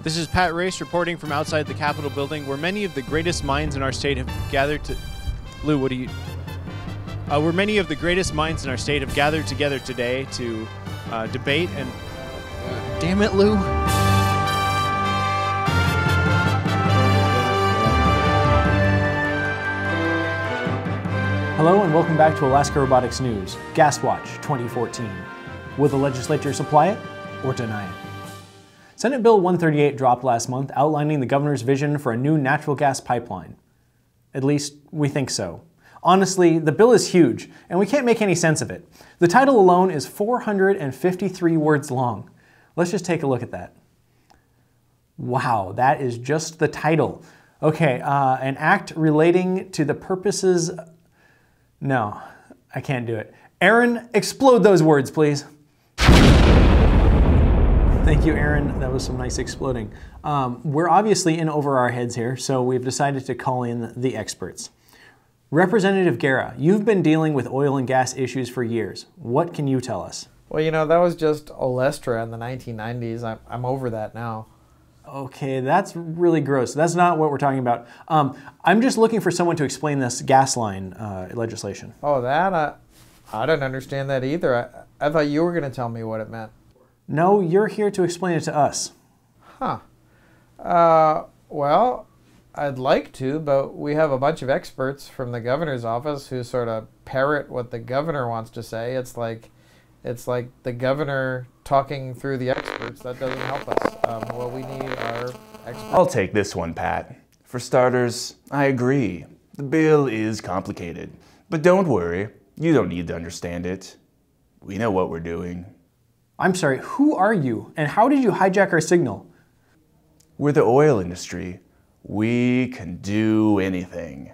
This is Pat Race reporting from outside the Capitol building, where many of the greatest minds in our state have gathered to... Lou, what do you... where many of the greatest minds in our state have gathered together today to debate and... damn it, Lou. Hello and welcome back to Alaska Robotics News, Gas Watch 2014. Will the legislature supply it or deny it? Senate Bill 138 dropped last month, outlining the governor's vision for a new natural gas pipeline. At least, we think so. Honestly, the bill is huge, and we can't make any sense of it. The title alone is 453 words long. Let's just take a look at that. Wow, that is just the title. Okay, an act relating to the purposes... No, I can't do it. Aaron, explode those words, please. Thank you, Aaron. That was some nice exploding. We're obviously in over our heads here, so we've decided to call in the experts. Representative Guerra, you've been dealing with oil and gas issues for years. What can you tell us? Well, you know, that was just Olestra in the 1990s. I'm over that now. Okay, that's really gross. That's not what we're talking about. I'm just looking for someone to explain this gas line legislation. Oh, that? I don't understand that either. I thought you were going to tell me what it meant. No, you're here to explain it to us. Huh. Well, I'd like to, but we have a bunch of experts from the governor's office who sort of parrot what the governor wants to say. It's like the governor talking through the experts. That doesn't help us. What we need are experts. I'll take this one, Pat. For starters, I agree. The bill is complicated. But don't worry, you don't need to understand it. We know what we're doing. I'm sorry, who are you? And how did you hijack our signal? We're the oil industry. We can do anything.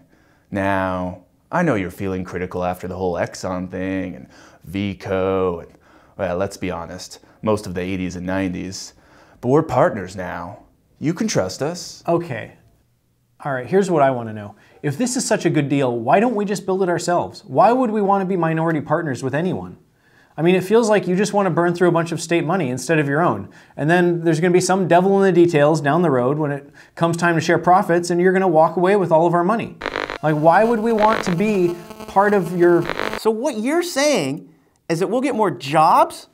Now, I know you're feeling critical after the whole Exxon thing and VCO and, well, let's be honest, most of the 80s and 90s. But we're partners now. You can trust us. Okay. All right, here's what I want to know. If this is such a good deal, why don't we just build it ourselves? Why would we want to be minority partners with anyone? I mean, it feels like you just want to burn through a bunch of state money instead of your own. And then there's going to be some devil in the details down the road when it comes time to share profits, and you're going to walk away with all of our money. Like, why would we want to be part of your... So what you're saying is that we'll get more jobs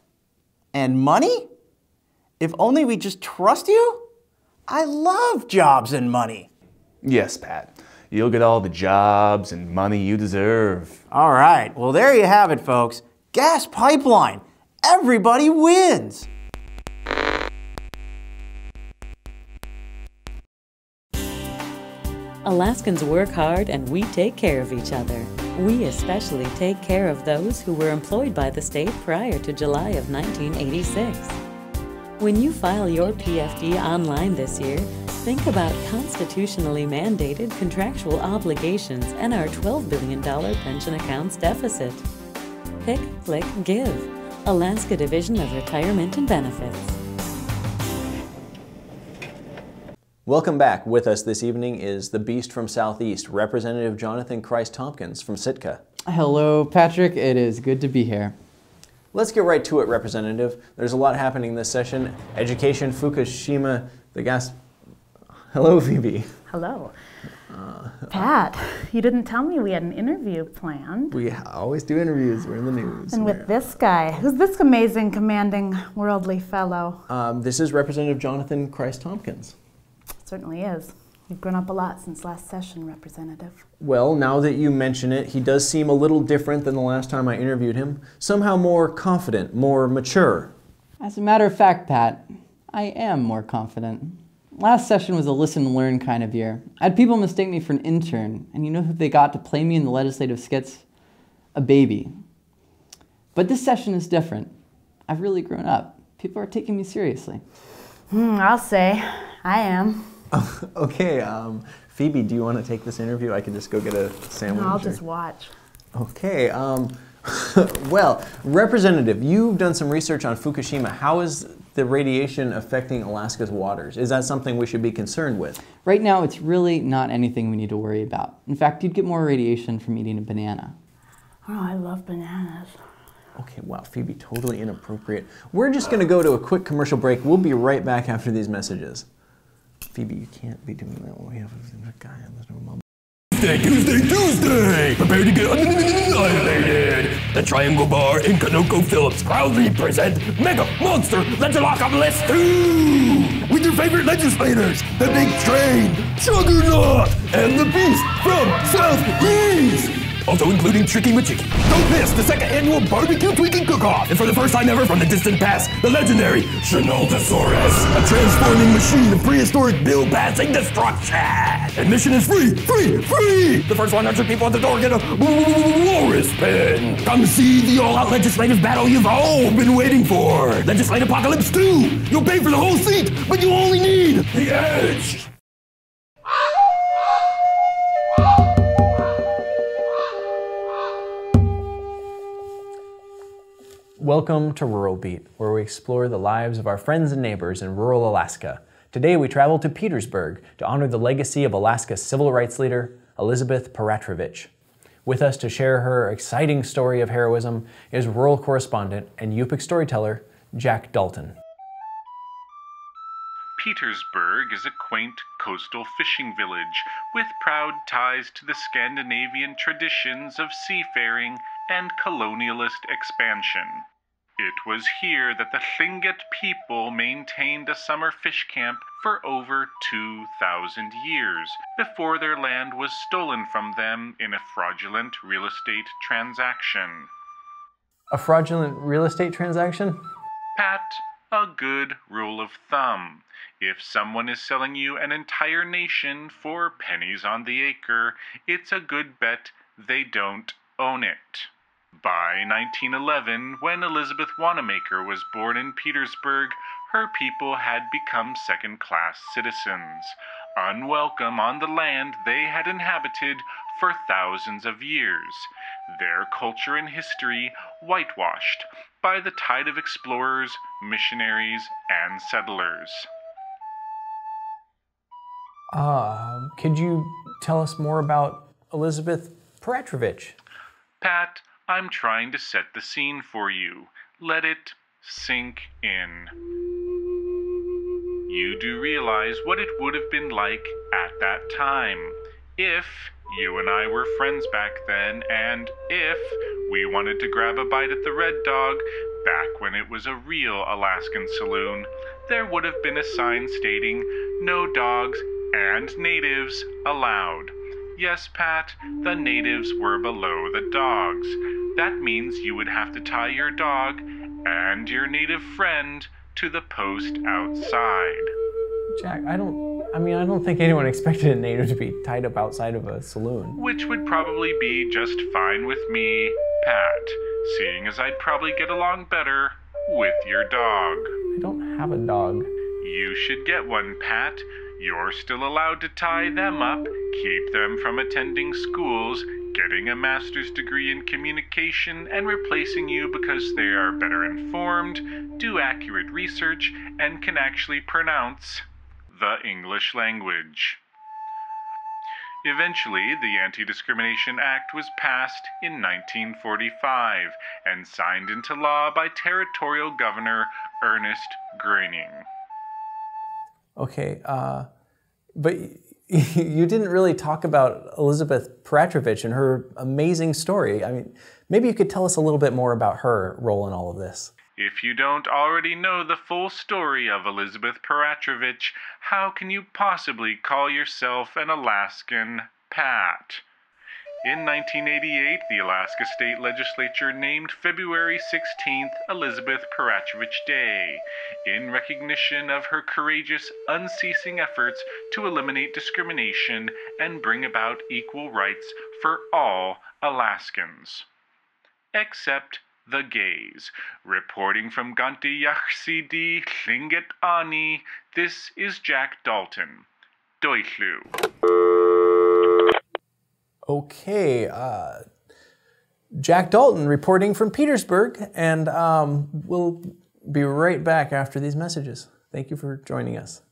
and money if only we just trust you? I love jobs and money. Yes, Pat. You'll get all the jobs and money you deserve. All right, well, there you have it, folks. Gas pipeline. Everybody wins. Alaskans work hard and we take care of each other. We especially take care of those who were employed by the state prior to July of 1986. When you file your PFD online this year, think about constitutionally mandated contractual obligations and our $12 billion pension accounts deficit. Pick, click, give. Alaska Division of Retirement and Benefits. Welcome back. With us this evening is the Beast from Southeast, Representative Jonathan Kriess-Tompkins from Sitka. Hello, Patrick. It is good to be here. Let's get right to it, Representative. There's a lot happening this session. Education, Fukushima, the gas... Hello, Phoebe. Hello. Pat, you didn't tell me we had an interview planned. We always do interviews. We're in the news. And with this guy. Who's this amazing, commanding, worldly fellow? This is Representative Jonathan Kriess-Tompkins. Certainly is. You've grown up a lot since last session, Representative. Well, now that you mention it, he does seem a little different than the last time I interviewed him. Somehow more confident, more mature. As a matter of fact, Pat, I am more confident. Last session was a listen and learn kind of year. I had people mistake me for an intern, and you know who they got to play me in the legislative skits? A baby. But this session is different. I've really grown up. People are taking me seriously. I'll say, I am. Okay, Phoebe, do you want to take this interview? I can just go get a sandwich. No, I'll just watch. Okay, well, Representative, you've done some research on Fukushima. How is the radiation affecting Alaska's waters? Is that something we should be concerned with? Right now, it's really not anything we need to worry about. In fact, you'd get more radiation from eating a banana. Oh, I love bananas. Okay, wow, Phoebe, totally inappropriate. We're just going to go to a quick commercial break. We'll be right back after these messages. Phoebe, you can't be doing that when we have a guy on the mom. Tuesday! Prepare to get annihilated! The Triangle Bar and ConocoPhillips proudly present Mega Monster Legisla-Apocalypse 2! With your favorite legislators, the Big Train, Juggernaut, and the Beast from Southeast! Also including Tricky Machicky. Don't miss the second annual Barbecue Tweaking Cook-Off! And for the first time ever from the distant past, the legendary Shenaldosaurus, a transforming machine of prehistoric bill-passing destruction! Admission is free! Free! Free! The first 100 people at the door get a walrus pin! Come see the all-out legislative battle you've all been waiting for! Legisla-Apocalypse 2! You'll pay for the whole seat, but you only need the edge! Welcome to Rural Beat, where we explore the lives of our friends and neighbors in rural Alaska. Today we travel to Petersburg to honor the legacy of Alaska's civil rights leader, Elizabeth Petersburg. With us to share her exciting story of heroism is rural correspondent and Yupik storyteller, Jack Dalton. Petersburg is a quaint coastal fishing village with proud ties to the Scandinavian traditions of seafaring and colonialist expansion. It was here that the Tlingit people maintained a summer fish camp for over 2,000 years before their land was stolen from them in a fraudulent real estate transaction. A fraudulent real estate transaction? Pat, a good rule of thumb. If someone is selling you an entire nation for pennies on the acre, it's a good bet they don't own it. By 1911, when Elizabeth Wanamaker was born in Petersburg, her people had become second-class citizens, unwelcome on the land they had inhabited for thousands of years, their culture and history whitewashed by the tide of explorers, missionaries, and settlers. Could you tell us more about Elizabeth Petersburg? Pat, I'm trying to set the scene for you. Let it sink in. You do realize what it would have been like at that time, if you and I were friends back then, and if we wanted to grab a bite at the Red Dog back when it was a real Alaskan saloon. There would have been a sign stating, "No dogs and natives allowed." Yes, Pat, the natives were below the dogs. That means you would have to tie your dog and your native friend to the post outside. Jack, I don't think anyone expected a native to be tied up outside of a saloon. Which would probably be just fine with me, Pat, seeing as I'd probably get along better with your dog. I don't have a dog. You should get one, Pat. You're still allowed to tie them up, keep them from attending schools, getting a master's degree in communication, and replacing you because they are better informed, do accurate research, and can actually pronounce the English language. Eventually, the Anti-Discrimination Act was passed in 1945 and signed into law by Territorial Governor Ernest Gruening. Okay, but you didn't really talk about Elizabeth Petersburg and her amazing story. I mean, maybe you could tell us a little bit more about her role in all of this. If you don't already know the full story of Elizabeth Petersburg, how can you possibly call yourself an Alaskan, Pat? In 1988, the Alaska State Legislature named February 16th Elizabeth Petersburg Day, in recognition of her courageous, unceasing efforts to eliminate discrimination and bring about equal rights for all Alaskans. Except the gays. Reporting from Ganti Yaxidi Tlingit Ani, this is Jack Dalton. Doichlu. Okay, Jack Dalton reporting from Petersburg, and we'll be right back after these messages. Thank you for joining us.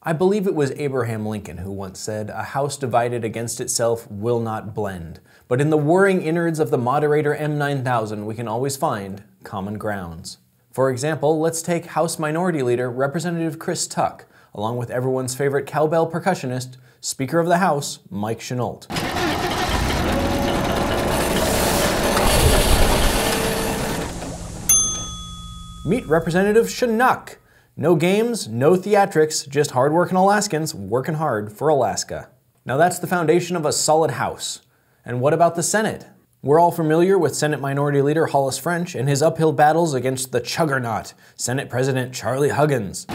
I believe it was Abraham Lincoln who once said, "A house divided against itself will not blend, but in the whirring innards of the moderator M9000 we can always find common grounds." For example, let's take House Minority Leader Representative Kriess-Tompkins, along with everyone's favorite cowbell percussionist, Speaker of the House, Mike Chenault. Meet Representative Chinook. No games, no theatrics, just hard-working Alaskans working hard for Alaska. Now that's the foundation of a solid House. And what about the Senate? We're all familiar with Senate Minority Leader Hollis French and his uphill battles against the Chuggernaut, Senate President Charlie Huggins.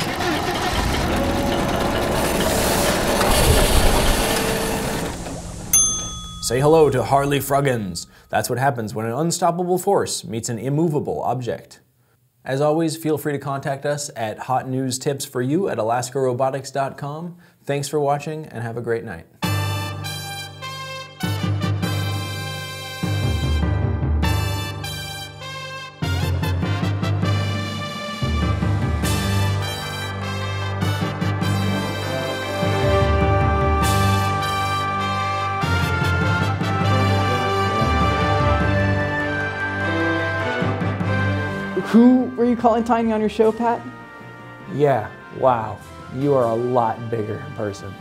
Say hello to Harley Fruggins. That's what happens when an unstoppable force meets an immovable object. As always, feel free to contact us at hotnewstipsforyou@alaskarobotics.com. Thanks for watching and have a great night. Who were you calling tiny on your show, Pat? Yeah, wow, you are a lot bigger in person.